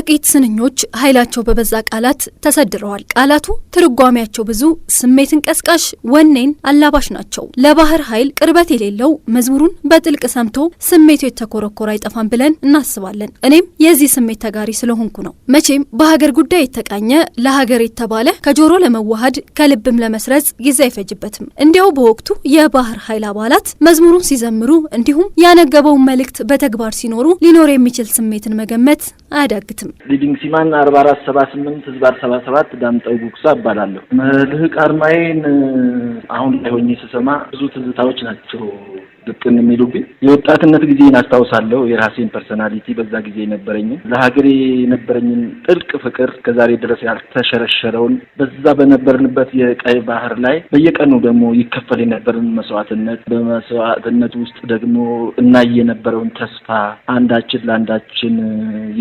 ጥቂት ስንኞች ኃይላቸው በበዛ ቃላት ተሰድረዋል። ቃላቱ ትርጓሜያቸው ብዙ ስሜትን ቀስቃሽ ወኔን አላባሽ ናቸው። ለባህር ኃይል ቅርበት የሌለው መዝሙሩን በጥልቅ ሰምቶ ስሜቱ የተኮረኮረ አይጠፋም ብለን እናስባለን። እኔም የዚህ ስሜት ተጋሪ ስለሆንኩ ነው። መቼም በሀገር ጉዳይ የተቃኘ ለሀገር የተባለ ከጆሮ ለመዋሃድ ከልብም ለመስረጽ ጊዜ አይፈጅበትም። እንዲያው በወቅቱ የባህር ኃይል አባላት መዝሙሩን ሲዘምሩ እንዲሁም ያነገበውን መልእክት በተግባር ሲኖሩ ሊኖር የሚችል ስሜትን መገመት አያዳግትም። ሊዲንግ ሲማን 4478/77 ዳምጠው ጉክሳ እባላለሁ። መልህቅ አርማዬን አሁን ላይ ሆኜ ስሰማ ብዙ ትዝታዎች ናቸው ልቅን የሚሉብኝ። የወጣትነት ጊዜን አስታውሳለሁ። የራሴን ፐርሰናሊቲ በዛ ጊዜ ነበረኝን ለሀገሬ የነበረኝን ጥልቅ ፍቅር ከዛሬ ድረስ ያልተሸረሸረውን በዛ በነበርንበት የቀይ ባህር ላይ በየቀኑ ደግሞ ይከፈል የነበረን መስዋዕትነት፣ በመስዋዕትነት ውስጥ ደግሞ እናይ የነበረውን ተስፋ፣ አንዳችን ለአንዳችን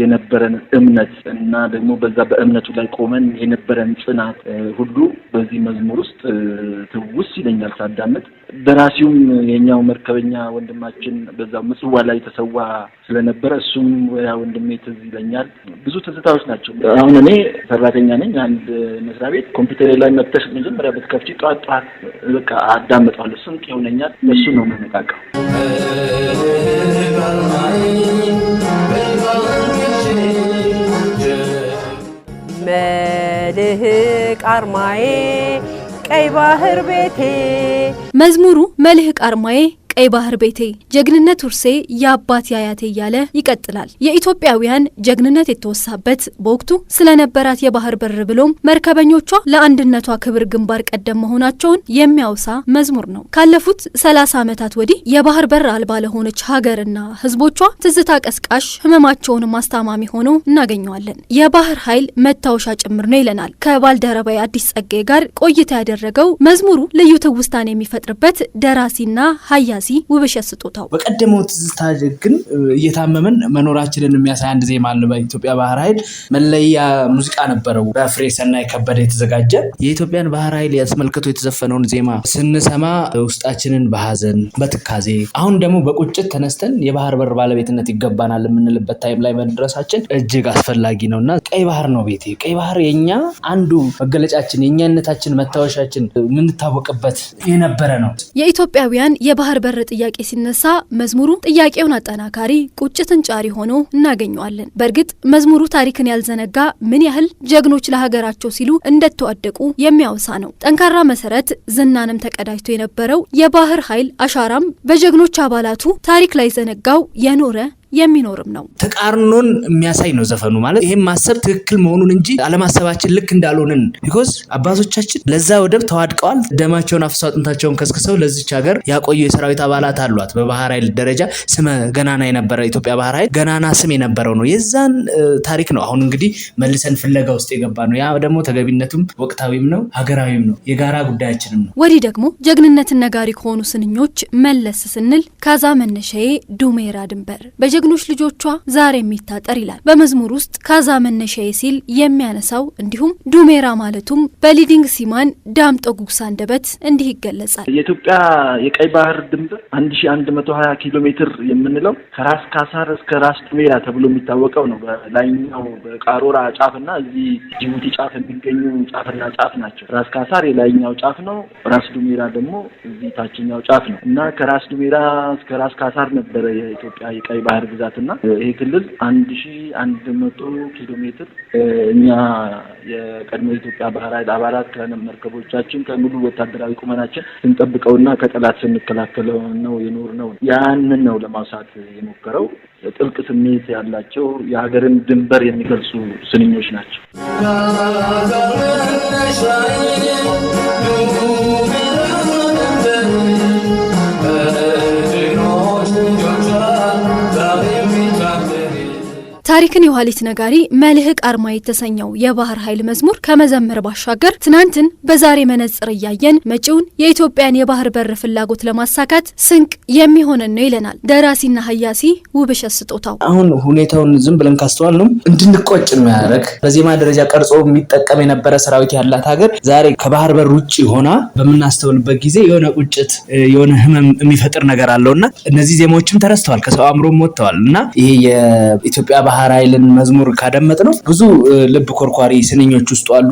የነበረን እምነት እና ደግሞ በዛ በእምነቱ ላይ ቆመን የነበረን ጽናት ሁሉ በዚህ መዝሙር ውስጥ ትውስ ይለኛል ሳዳምጥ። ደራሲውም የኛው መርከበኛ ወንድማችን በዛው ምጽዋ ላይ ተሰዋ ስለነበረ እሱም ያ ወንድሜ ትዝ ይለኛል። ብዙ ትዝታዎች ናቸው። አሁን እኔ ሰራተኛ ነኝ አንድ መስሪያ ቤት። ኮምፒውተር ላይ መጥተሽ መጀመሪያ በትከፍቺ ጧት በቃ አዳምጣለሁ። ስንቅ ይሆነኛል። እሱ ነው የምንቃቀው። መልህቅ አርማዬ ቀይ ባህር ቤቴ። መዝሙሩ መልህቅ አርማዬ ቀይ ባህር ቤቴ ጀግንነት ውርሴ የአባት ያያቴ እያለ ይቀጥላል። የኢትዮጵያውያን ጀግንነት የተወሳበት በወቅቱ ስለነበራት የባህር በር ብሎም መርከበኞቿ ለአንድነቷ ክብር ግንባር ቀደም መሆናቸውን የሚያወሳ መዝሙር ነው። ካለፉት 30 ዓመታት ወዲህ የባህር በር አልባ ለሆነች ሀገርና ሕዝቦቿ ትዝታ ቀስቃሽ ህመማቸውን ማስታማሚ ሆኖ እናገኘዋለን። የባህር ኃይል መታወሻ ጭምር ነው ይለናል ከባልደረባይ አዲስ ጸጋዬ ጋር ቆይታ ያደረገው መዝሙሩ ልዩ ትውስታን የሚፈጥርበት ደራሲና ሀያሲ ውብሸት ስጦታው። በቀደመው ትዝታ ግን እየታመመን መኖራችንን የሚያሳይ አንድ ዜማ አለ። በኢትዮጵያ ባህር ኃይል መለያ ሙዚቃ ነበረው በፍሬ ሰናይ ከበደ የተዘጋጀ። የኢትዮጵያን ባህር ኃይል ያስመልክቶ የተዘፈነውን ዜማ ስንሰማ ውስጣችንን በሐዘን በትካዜ አሁን ደግሞ በቁጭት ተነስተን የባህር በር ባለቤትነት ይገባናል የምንልበት ታይም ላይ መድረሳችን እጅግ አስፈላጊ ነውና ቀይ ባህር ነው ቤቴ። ቀይ ባህር የኛ አንዱ መገለጫችን የኛነታችን መታወሻችን የምንታወቅበት የነበረ ነው። የኢትዮጵያውያን የባህር በር ጥያቄ ሲነሳ መዝሙሩ ጥያቄውን አጠናካሪ ቁጭትን ጫሪ ሆኖ እናገኘዋለን። በእርግጥ መዝሙሩ ታሪክን ያልዘነጋ ምን ያህል ጀግኖች ለሀገራቸው ሲሉ እንደተዋደቁ የሚያወሳ ነው። ጠንካራ መሰረት ዝናንም ተቀዳጅቶ የነበረው የባህር ኃይል አሻራም በጀግኖች አባላቱ ታሪክ ላይ ዘነጋው የኖረ የሚኖርም ነው። ተቃርኖን የሚያሳይ ነው ዘፈኑ። ማለት ይሄን ማሰብ ትክክል መሆኑን እንጂ አለማሰባችን ልክ እንዳልሆነን ቢኮዝ አባቶቻችን ለዛ ወደብ ተዋድቀዋል። ደማቸውን አፍሰው አጥንታቸውን ከስክሰው ለዚች ሀገር ያቆዩ የሰራዊት አባላት አሏት። በባህር ኃይል ደረጃ ስመ ገናና የነበረ ኢትዮጵያ ባህር ኃይል ገናና ስም የነበረው ነው። የዛን ታሪክ ነው አሁን እንግዲህ መልሰን ፍለጋ ውስጥ የገባ ነው። ያ ደግሞ ተገቢነቱም ወቅታዊም ነው ሀገራዊም ነው የጋራ ጉዳያችንም ነው። ወዲህ ደግሞ ጀግንነትን ነጋሪ ከሆኑ ስንኞች መለስ ስንል ካዛ መነሻዬ ዱሜራ ድንበር ጀግኖች ልጆቿ ዛሬ የሚታጠር ይላል። በመዝሙር ውስጥ ካዛ መነሻዬ ሲል የሚያነሳው እንዲሁም ዱሜራ ማለቱም በሊዲንግ ሲማን ዳምጠው ጉክሳ አንደበት እንዲህ ይገለጻል። የኢትዮጵያ የቀይ ባህር ድንበር 1120 ኪሎ ሜትር የምንለው ከራስ ካሳር እስከ ራስ ዱሜራ ተብሎ የሚታወቀው ነው። በላይኛው በቃሮራ ጫፍና እዚህ ጅቡቲ ጫፍ የሚገኙ ጫፍና ጫፍ ናቸው። ራስ ካሳር የላይኛው ጫፍ ነው። ራስ ዱሜራ ደግሞ እዚህ ታችኛው ጫፍ ነው እና ከራስ ዱሜራ እስከ ራስ ካሳር ነበረ የኢትዮጵያ የቀይ ባህር ግዛትና ይሄ ክልል 1100 ኪሎ ሜትር እኛ የቀድሞ የኢትዮጵያ ባህር ኃይል አባላት ከመርከቦቻችን ከሙሉ ወታደራዊ ቁመናችን ስንጠብቀውና ከጠላት ስንከላከለው ነው የኖርነው። ያንን ነው ለማውሳት የሞከረው። ጥልቅ ስሜት ያላቸው የሀገርን ድንበር የሚገልጹ ስንኞች ናቸው። ታሪክን የኋሊት ነጋሪ መልህቅ አርማዬ የተሰኘው የባህር ኃይል መዝሙር ከመዘመር ባሻገር ትናንትን በዛሬ መነጽር እያየን መጪውን የኢትዮጵያን የባህር በር ፍላጎት ለማሳካት ስንቅ የሚሆነን ነው ይለናል ደራሲና ሀያሲ ውብሸት ስጦታው። አሁን ሁኔታውን ዝም ብለን ካስተዋል ነው እንድንቆጭ የሚያደርግ በዜማ ደረጃ ቀርጾ የሚጠቀም የነበረ ሰራዊት ያላት ሀገር ዛሬ ከባህር በር ውጪ ሆና በምናስተውልበት ጊዜ የሆነ ቁጭት የሆነ ህመም የሚፈጥር ነገር አለውና እነዚህ ዜማዎችም ተረስተዋል፣ ከሰው አእምሮም ወጥተዋል እና ይሄ የኢትዮጵያ ባህር ኃይልን መዝሙር ካደመጥ ነው ብዙ ልብ ኮርኳሪ ስንኞች ውስጥ አሉ።